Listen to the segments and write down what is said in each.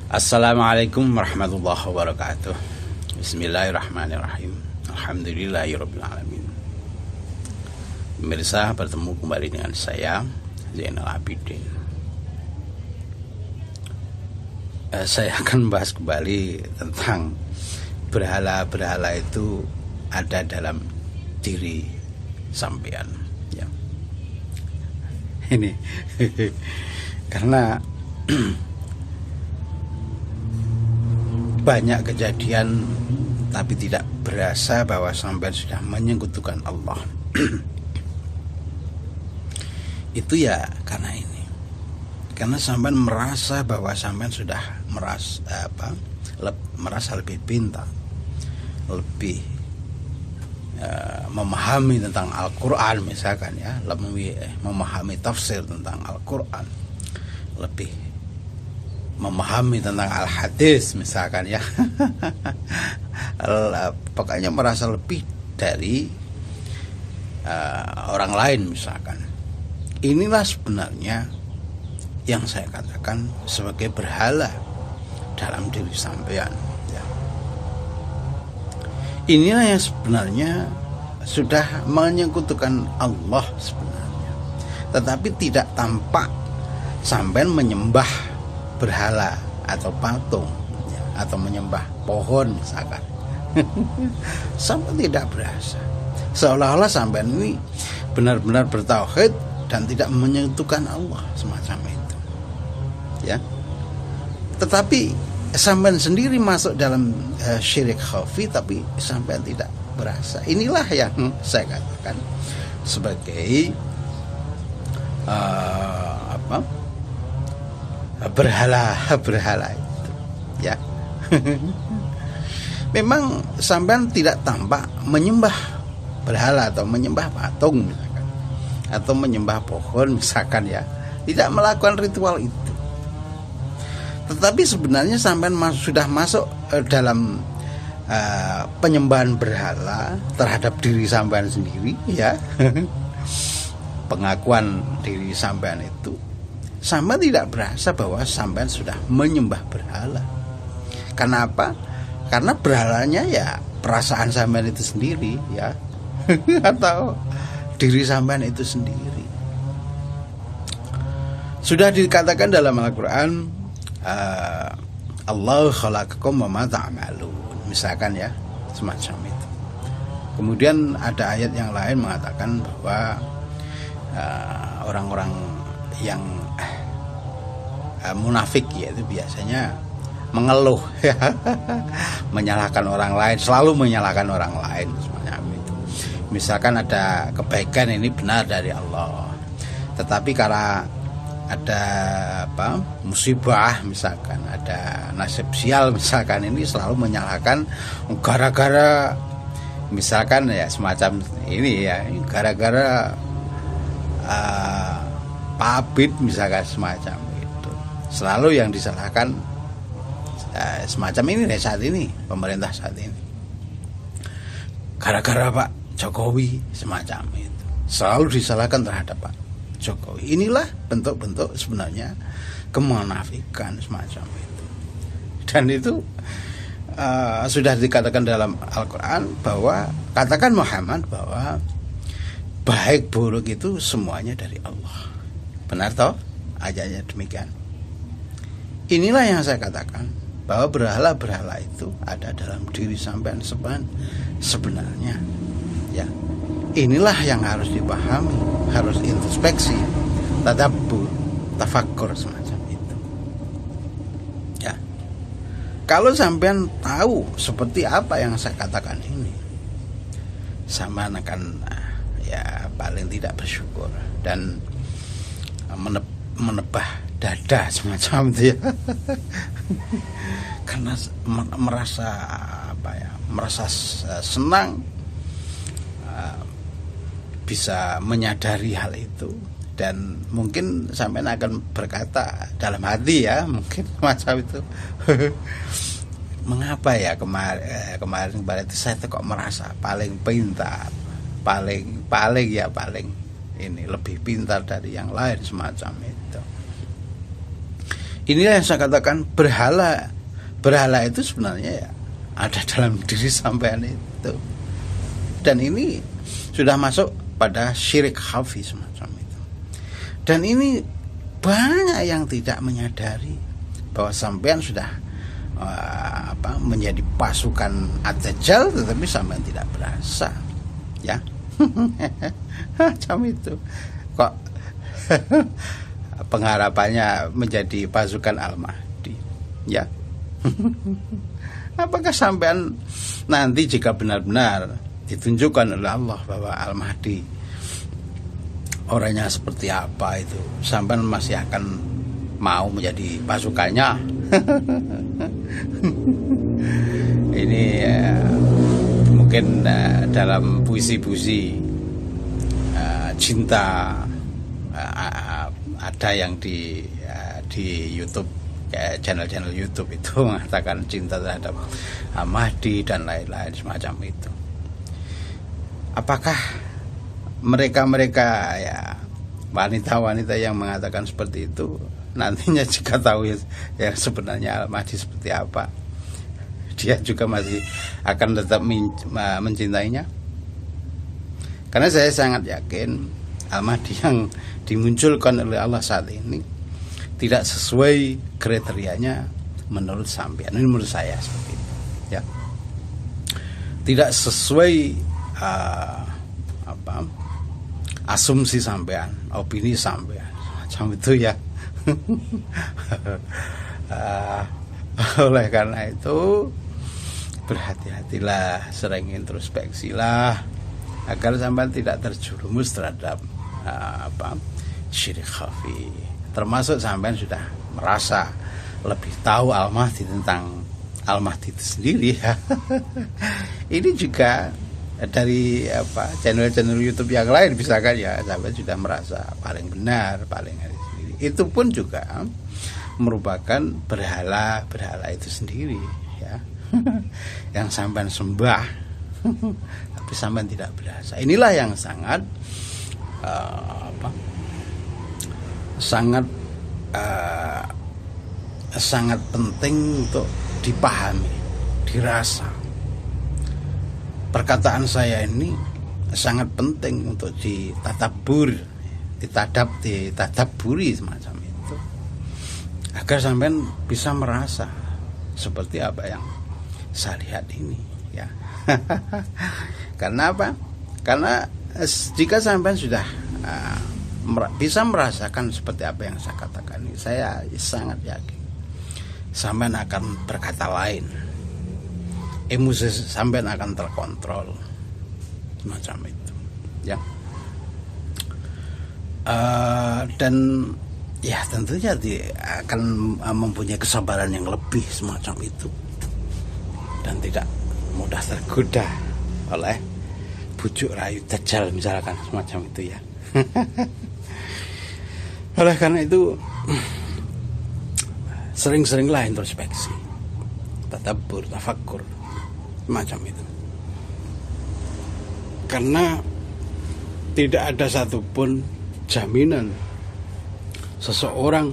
Assalamualaikum warahmatullahi wabarakatuh. Bismillahirrahmanirrahim. Alhamdulillahirrabbilalamin. Pemirsa, bertemu kembali dengan saya Zainal Abidin. Saya akan membahas kembali tentang berhala-berhala itu ada dalam diri sampean, ya. Ini karena banyak kejadian tapi tidak berasa bahwa sampean sudah menyekutukan Allah. Itu ya karena ini. Karena sampean merasa bahwa sampean sudah merasa lebih pintar, lebih memahami tentang Al-Qur'an misalkan, ya, lebih memahami tafsir tentang Al-Qur'an, lebih memahami tentang al-hadis misalkan, ya. Pokoknya merasa lebih dari orang lain misalkan. Inilah sebenarnya yang saya katakan sebagai berhala dalam diri sampean, ya. Inilah yang sebenarnya sudah menyekutukan Allah sebenarnya, tetapi tidak tampak sampean menyembah berhala atau patung, ya, atau menyembah pohon misalkan. Sampai tidak berasa, seolah-olah sampai ini benar-benar bertauhid dan tidak menyekutukan Allah semacam itu, ya. Tetapi sampai sendiri masuk dalam syirik khafi, tapi sampai tidak berasa. Inilah yang saya katakan sebagai berhala itu, ya. Memang sampean tidak tampak menyembah berhala atau menyembah patung misalkan, atau menyembah pohon misalkan, ya, tidak melakukan ritual itu. Tetapi sebenarnya sampean sudah masuk dalam penyembahan berhala terhadap diri sampean sendiri, ya. Pengakuan diri sampean itu sampean tidak berasa bahwa sampean sudah menyembah berhala. Kenapa? Karena berhalanya ya perasaan sampean itu sendiri, ya. Atau diri sampean itu sendiri. Sudah dikatakan dalam Al-Quran, Allah khalaqakum wa ma ta'malun, misalkan, ya, semacam itu. Kemudian ada ayat yang lain mengatakan bahwa orang-orang yang munafik, yaitu biasanya mengeluh, ya, menyalahkan orang lain, selalu menyalahkan orang lain semacam itu. Misalkan ada kebaikan ini benar dari Allah, tetapi karena ada musibah misalkan, ada nasib sial misalkan, ini selalu menyalahkan gara-gara misalkan, ya, semacam ini, ya, gara-gara Pak Abid misalkan, semacam itu. Selalu yang disalahkan semacam ini deh saat ini, pemerintah saat ini, gara-gara Pak Jokowi, semacam itu. Selalu disalahkan terhadap Pak Jokowi. Inilah bentuk-bentuk sebenarnya kemunafikan semacam itu. Dan itu sudah dikatakan dalam Al-Quran bahwa, katakan Muhammad, bahwa baik buruk itu semuanya dari Allah. Benar toh? Ayatnya demikian. Inilah yang saya katakan bahwa berhala-berhala itu ada dalam diri sampean sebenarnya, ya. Inilah yang harus dipahami, harus introspeksi, tadabbur, tafakkur semacam itu, ya. Kalau sampean tahu seperti apa yang saya katakan ini, sampean akan ya paling tidak bersyukur dan menebah dada semacam itu, ya. Karena merasa senang bisa menyadari hal itu, dan mungkin sampean akan berkata dalam hati, ya, mungkin macam itu. Mengapa ya kemarin itu saya kok merasa paling pintar, paling ini lebih pintar dari yang lain semacam itu. Inilah yang saya katakan berhala. Berhala itu sebenarnya ya ada dalam diri sampean itu. Dan ini sudah masuk pada syirik khafi semacam itu. Dan ini banyak yang tidak menyadari bahwa sampean sudah menjadi pasukan Ad-Dajjal, tetapi sampean tidak berasa, ya. Macam itu. Kok pengharapannya menjadi pasukan Al-Mahdi, ya. Apakah sampean nanti jika benar-benar ditunjukkan oleh Allah bahwa Al-Mahdi orangnya seperti apa itu, sampean masih akan mau menjadi pasukannya? Ini mungkin dalam puisi-puisi cinta ada yang di YouTube, kayak channel-channel YouTube itu mengatakan cinta terhadap Mahdi dan lain-lain semacam itu. Apakah mereka ya wanita-wanita yang mengatakan seperti itu nantinya jika tahu ya sebenarnya Al-Mahdi seperti apa, dia juga masih akan tetap mencintainya? Karena saya sangat yakin Al-Mahdi yang dimunculkan oleh Allah saat ini tidak sesuai kriterianya menurut sampean. Ini menurut saya seperti itu, ya. Tidak sesuai asumsi sampean, opini sampean, macam itu, ya. Oleh karena itu berhati-hatilah, sering introspeksilah agar sampean tidak terjerumus terhadap syirik khafi. Termasuk sampean sudah merasa lebih tahu Al-Mahdi tentang Al-Mahdi itu sendiri, ya. Ini juga dari channel-channel YouTube yang lain misalkan, ya, sampean sudah merasa paling benar, paling sendiri. Itu pun juga merupakan berhala itu sendiri, ya. Yang sampean sembah tapi sampean tidak berasa. Inilah yang sangat sangat penting untuk dipahami, dirasa. Perkataan saya ini sangat penting untuk ditadaburi semacam itu, agar sampean bisa merasa seperti apa yang saya lihat ini, ya. Karena apa? Karena jika sampean sudah bisa merasakan seperti apa yang saya katakan ini, saya sangat yakin sampean akan berkata lain, emosi sampean akan terkontrol semacam itu, ya. Dan ya tentunya akan mempunyai kesabaran yang lebih semacam itu, dan tidak mudah tergoda oleh bujuk rayu Dajjal misalkan semacam itu, ya. Oleh karena itu sering-seringlah introspeksi, tadabbur, tafakkur macam itu. Karena tidak ada satupun jaminan seseorang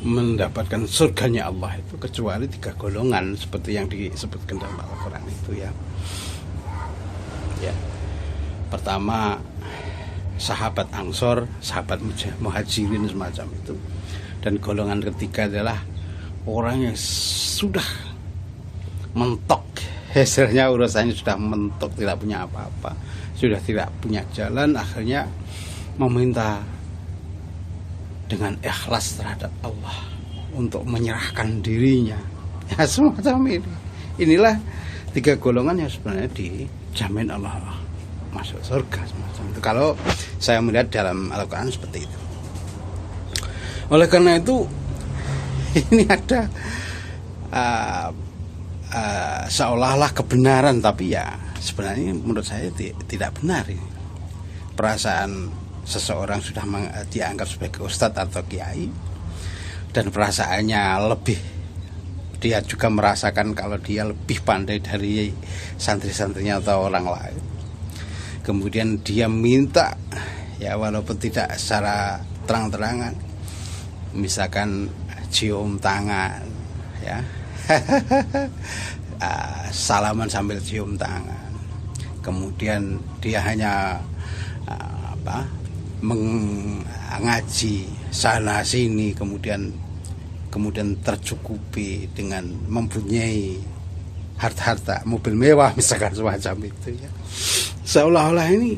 mendapatkan surganya Allah itu kecuali 3 golongan seperti yang disebutkan dalam Al-Quran itu, ya. Ya. Pertama, sahabat Ansor, sahabat Muhajirin semacam itu. Dan golongan ketiga adalah orang yang sudah mentok, hasilnya urusannya sudah mentok, tidak punya apa-apa, sudah tidak punya jalan, akhirnya meminta dengan ikhlas terhadap Allah untuk menyerahkan dirinya, ya, semacam ini. Inilah 3 golongan yang sebenarnya dijamin Allah masuk surga semacam itu, kalau saya melihat dalam Al-Quran seperti itu. Oleh karena itu ini ada seolah-olah kebenaran, tapi ya sebenarnya menurut saya tidak benar ini. Perasaan seseorang sudah dianggap sebagai ustadz atau kiai, dan perasaannya lebih, dia juga merasakan kalau dia lebih pandai dari santri-santrinya atau orang lain. Kemudian dia minta, ya walaupun tidak secara terang-terangan, misalkan cium tangan, ya, salaman sambil cium tangan, kemudian dia hanya mengaji sana sini, kemudian tercukupi dengan mempunyai harta-harta, mobil mewah misalkan semacam itu, ya. Seolah-olah ini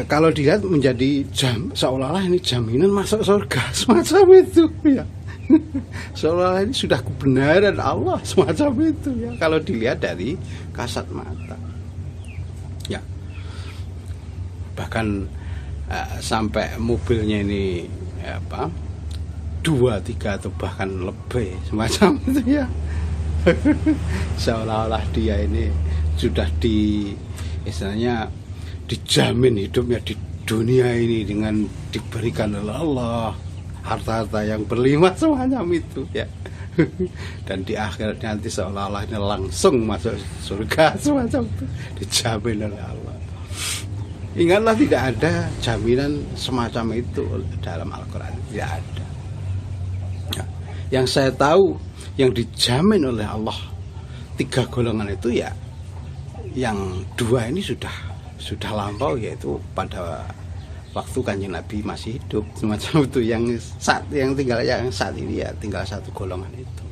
kalau dilihat menjadi seolah-olah ini jaminan masuk surga semacam itu, ya. Seolah-olah ini sudah kebenaran Allah semacam itu, ya, kalau dilihat dari kasat mata, ya. Bahkan sampai mobilnya ini 2, 3 atau bahkan lebih semacam itu, ya. Seolah-olah dia ini sudah istilahnya dijamin hidupnya di dunia ini dengan diberikan oleh Allah harta-harta yang berlimpah semacam itu, ya. Dan di akhirat nanti seolah-olah ini langsung masuk surga semacam itu, dijamin oleh Allah. Ingatlah, tidak ada jaminan semacam itu dalam Al-Quran, tidak ada, ya. Yang saya tahu yang dijamin oleh Allah 3 golongan itu, ya, yang 2 ini sudah lampau, yaitu pada waktu Kanjeng Nabi masih hidup semacam itu. Yang saat ini ya tinggal 1 golongan itu,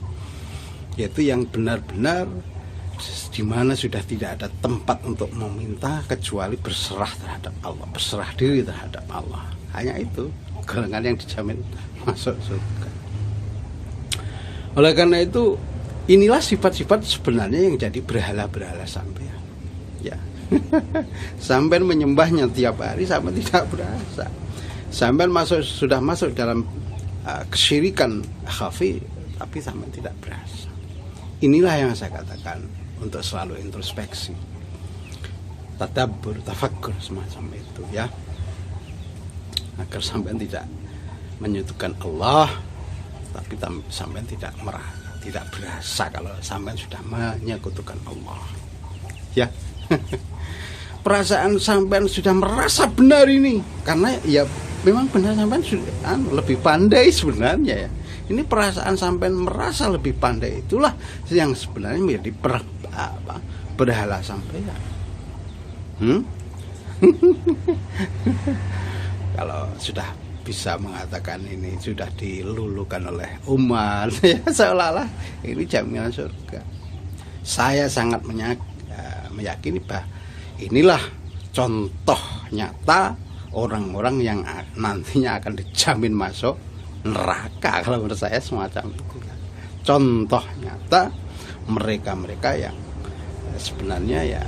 yaitu yang benar-benar di mana sudah tidak ada tempat untuk meminta kecuali berserah terhadap Allah, berserah diri terhadap Allah. Hanya itu golongan yang dijamin masuk surga. Oleh karena itu, inilah sifat-sifat sebenarnya yang jadi berhala-berhala sampean, ya. Sampean menyembahnya tiap hari, sampean tidak berasa. Sampean sudah masuk dalam kesyirikan khafi, tapi sampean tidak berasa. Inilah yang saya katakan untuk selalu introspeksi, tadabbur, tafakkur semacam itu, ya, agar sampean tidak menyekutukan Allah, tapi sampean tidak berasa kalau sampean sudah menyekutukan Allah, ya. Perasaan sampean sudah merasa benar ini, karena ya memang benar, sampean sudah lebih pandai sebenarnya, ya. Ini perasaan sampean merasa lebih pandai, itulah yang sebenarnya menjadi berhala sampean. Kalau sudah bisa mengatakan ini sudah dilulukan oleh umat, ya, seolah-olah ini jaminan surga. Saya sangat meyakini bahwa inilah contoh nyata orang-orang yang nantinya akan dijamin masuk neraka, kalau menurut saya semacam itu. Contoh nyata mereka-mereka yang sebenarnya, ya,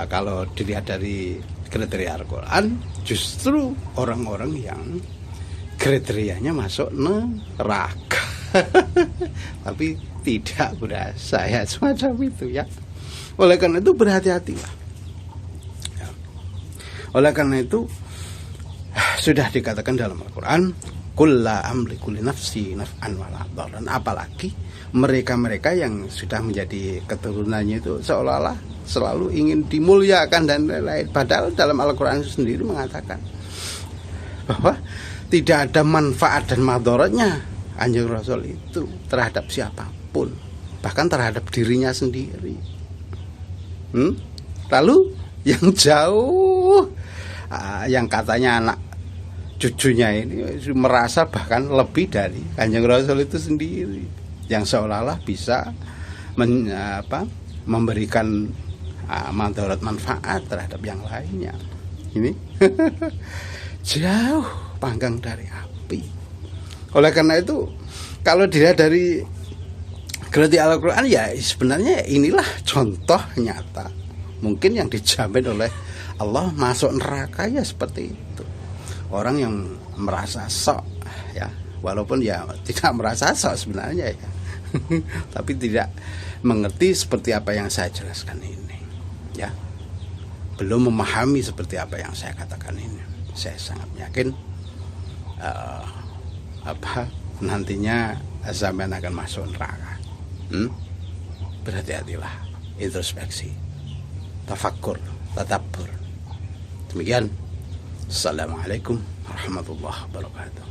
kalau dilihat dari kriteria Al-Quran, justru orang-orang yang kriterianya masuk neraka tapi tidak berasa, ya, semacam itu, ya. Oleh karena itu berhati-hatilah, ya. Oleh karena itu sudah dikatakan dalam Al-Quran, qul la amliku li nafsi naf'an wala dharran. Apalagi mereka-mereka yang sudah menjadi keturunannya itu seolah-olah selalu ingin dimuliakan dan lain-lain. Padahal dalam Al-Quran sendiri mengatakan bahwa tidak ada manfaat dan madaratnya Kanjeng Rasul itu terhadap siapapun, bahkan terhadap dirinya sendiri. Lalu yang jauh, yang katanya anak cucunya ini merasa bahkan lebih dari Kanjeng Rasul itu sendiri, yang seolah-olah bisa memberikan madarat manfaat terhadap yang lainnya. Ini jauh panggang dari api. Oleh karena itu, kalau dilihat dari kriteria Al-Quran, ya sebenarnya inilah contoh nyata mungkin yang dijamin oleh Allah masuk neraka, ya seperti itu. Orang yang merasa sok, ya, walaupun ya tidak merasa sok sebenarnya, ya tapi tidak mengerti seperti apa yang saya jelaskan ini, ya, belum memahami seperti apa yang saya katakan ini. Saya sangat yakin nantinya sampean akan masuk neraka. Berhati-hatilah, introspeksi, tafakkur, tadabbur. Demikian. Assalamualaikum warahmatullahi wabarakatuh.